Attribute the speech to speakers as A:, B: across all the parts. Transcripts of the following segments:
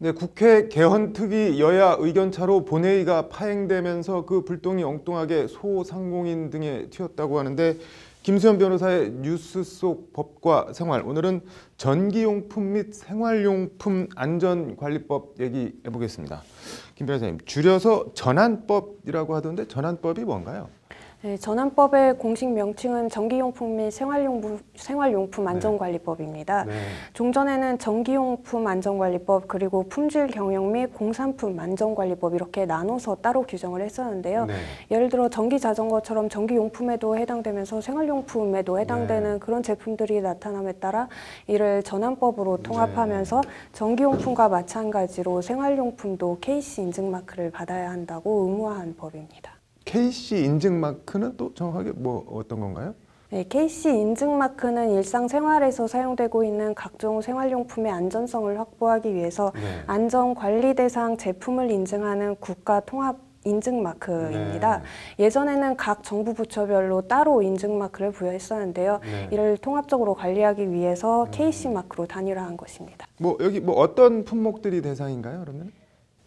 A: 네, 국회 개헌특위 여야 의견차로 본회의가 파행되면서 그 불똥이 엉뚱하게 소상공인 등에 튀었다고 하는데 김수현 변호사의 뉴스 속 법과 생활, 오늘은 전기용품 및 생활용품 안전관리법 얘기해 보겠습니다. 김 변호사님, 줄여서 전안법이라고 하던데 전안법이 뭔가요?
B: 네, 전환법의 공식 명칭은 전기용품 및 생활용품 안전관리법입니다.
A: 네.
B: 종전에는 전기용품 안전관리법 그리고 품질경영 및 공산품 안전관리법 이렇게 나눠서 따로 규정을 했었는데요.
A: 네.
B: 예를 들어 전기자전거처럼 전기용품에도 해당되면서 생활용품에도 해당되는 그런 제품들이 나타남에 따라 이를 전환법으로 통합하면서 전기용품과 마찬가지로 생활용품도 KC 인증마크를 받아야 한다고 의무화한 법입니다.
A: KC 인증마크는 또 정확하게 뭐 어떤 건가요?
B: 네, KC 인증마크는 일상생활에서 사용되고 있는 각종 생활용품의 안전성을 확보하기 위해서 안전관리 대상 제품을 인증하는 국가통합 인증마크입니다. 예전에는 각 정부 부처별로 따로 인증마크를 부여했었는데요. 이를 통합적으로 관리하기 위해서 KC마크로 단일화한 것입니다.
A: 여기 어떤 품목들이 대상인가요, 그러면?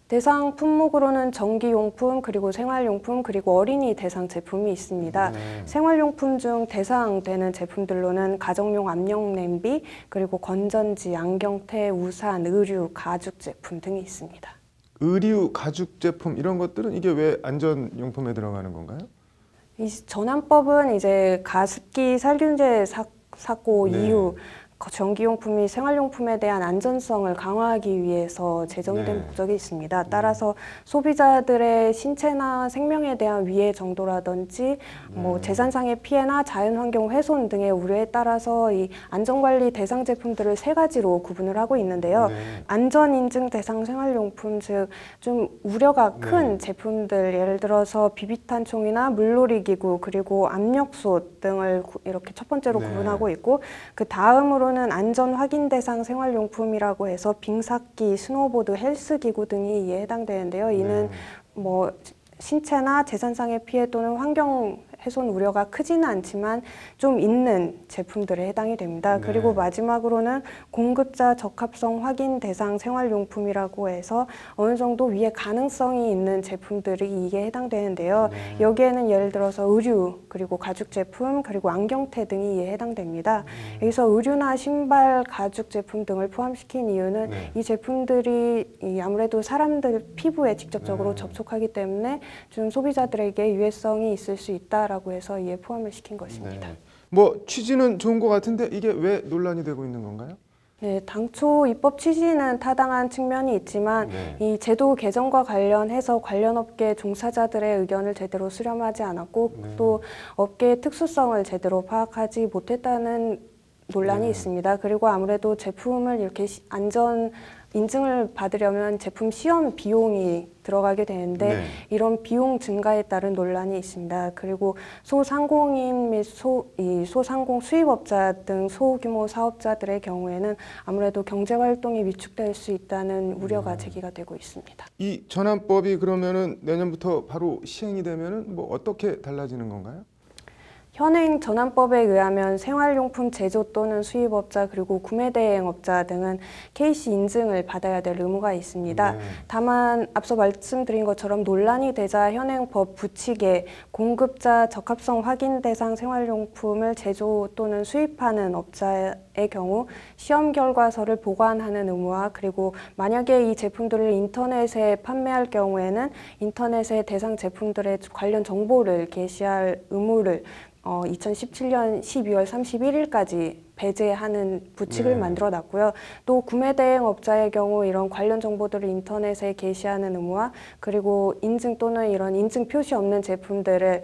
B: 대상 품목으로는 전기용품, 그리고 생활용품, 그리고 어린이 대상 제품이 있습니다. 생활용품 중 대상되는 제품들로는 가정용 압력냄비, 그리고 건전지, 안경테, 우산, 의류, 가죽 제품 등이 있습니다.
A: 의류, 가죽 제품 이런 것들은 이게 왜 안전용품에 들어가는 건가요?
B: 이 전환법은 이제 가습기 살균제 사고 이후 전기용품이 생활용품에 대한 안전성을 강화하기 위해서 제정된 목적이 있습니다. 따라서 소비자들의 신체나 생명에 대한 위해 정도라든지 재산상의 피해나 자연환경 훼손 등의 우려에 따라서 이 안전관리 대상 제품들을 세 가지로 구분을 하고 있는데요. 안전인증 대상 생활용품, 즉 좀 우려가 큰 제품들, 예를 들어서 비비탄총이나 물놀이기구, 그리고 압력솥 등을 이렇게 첫 번째로 구분하고 있고, 그 다음으로는 안전 확인 대상 생활용품이라고 해서 빙삭기, 스노보드, 헬스기구 등이 이에 해당되는데요. 이는 신체나 재산상의 피해 또는 환경 훼손 우려가 크지는 않지만 좀 있는 제품들에 해당이 됩니다. 그리고 마지막으로는 공급자 적합성 확인 대상 생활용품이라고 해서 어느 정도 위에 가능성이 있는 제품들이 이게 해당되는데요. 여기에는 예를 들어서 의류, 그리고 가죽 제품, 그리고 안경테 등이 이에 해당됩니다. 여기서 의류나 신발, 가죽 제품 등을 포함시킨 이유는 이 제품들이 아무래도 사람들 피부에 직접적으로 접촉하기 때문에 좀 소비자들에게 유해성이 있을 수 있다라고 해서 이에 포함을 시킨 것입니다.
A: 취지는 좋은 것 같은데 이게 왜 논란이 되고 있는 건가요?
B: 네, 당초 입법 취지는 타당한 측면이 있지만 이 제도 개정과 관련해서 관련 업계 종사자들의 의견을 제대로 수렴하지 않았고 또 업계의 특수성을 제대로 파악하지 못했다는 논란이 있습니다. 그리고 아무래도 제품을 이렇게 안전 인증을 받으려면 제품 시험 비용이 들어가게 되는데 이런 비용 증가에 따른 논란이 있습니다. 그리고 소상공인 및 소상공 수입업자 등 소규모 사업자들의 경우에는 아무래도 경제활동이 위축될 수 있다는 우려가 제기가 되고 있습니다.
A: 이 전환법이 그러면은 내년부터 바로 시행이 되면은 어떻게 달라지는 건가요?
B: 현행 전환법에 의하면 생활용품 제조 또는 수입업자 그리고 구매대행업자 등은 KC 인증을 받아야 될 의무가 있습니다. 다만 앞서 말씀드린 것처럼 논란이 되자 현행 법 부칙에 공급자 적합성 확인 대상 생활용품을 제조 또는 수입하는 업자의 경우 시험 결과서를 보관하는 의무와 그리고 만약에 이 제품들을 인터넷에 판매할 경우에는 인터넷에 대상 제품들의 관련 정보를 게시할 의무를 2017년 12월 31일까지 배제하는 부칙을 만들어 놨고요. 또 구매 대행업자의 경우 이런 관련 정보들을 인터넷에 게시하는 의무와 그리고 인증 또는 이런 인증 표시 없는 제품들을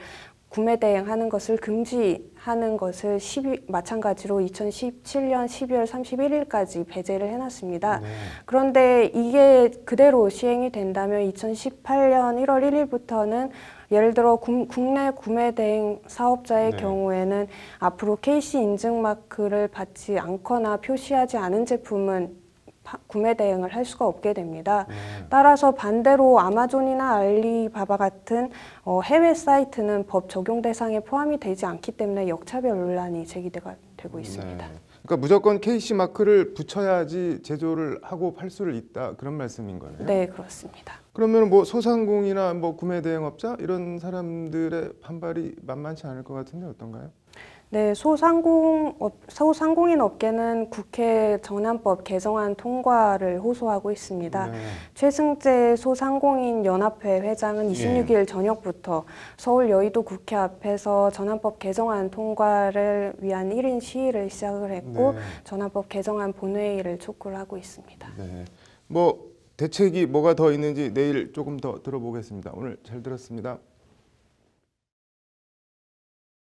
B: 구매 대행하는 것을 금지하는 것을 마찬가지로 2017년 12월 31일까지 배제를 해놨습니다. 그런데 이게 그대로 시행이 된다면 2018년 1월 1일부터는 예를 들어 국내 구매 대행 사업자의 경우에는 앞으로 KC 인증 마크를 받지 않거나 표시하지 않은 제품은 구매 대행을 할 수가 없게 됩니다. 따라서 반대로 아마존이나 알리바바 같은 해외 사이트는 법 적용 대상에 포함이 되지 않기 때문에 역차별 논란이 제기되고 있습니다.
A: 그러니까 무조건 KC 마크를 붙여야지 제조를 하고 팔 수를 있다 그런 말씀인 거네요.
B: 네, 그렇습니다.
A: 그러면 뭐 소상공이나 뭐 구매 대행업자 이런 사람들의 반발이 만만치 않을 것 같은데 어떤가요?
B: 네, 소상공인 업계는 국회 전환법 개정안 통과를 호소하고 있습니다.
A: 네.
B: 최승재 소상공인 연합회 회장은 26일 저녁부터 서울 여의도 국회 앞에서 전환법 개정안 통과를 위한 1인 시위를 시작을 했고
A: 네.
B: 전환법 개정안 본회의를 촉구를 하고 있습니다.
A: 네. 뭐 대책이 뭐가 더 있는지 내일 조금 더 들어보겠습니다. 오늘 잘 들었습니다.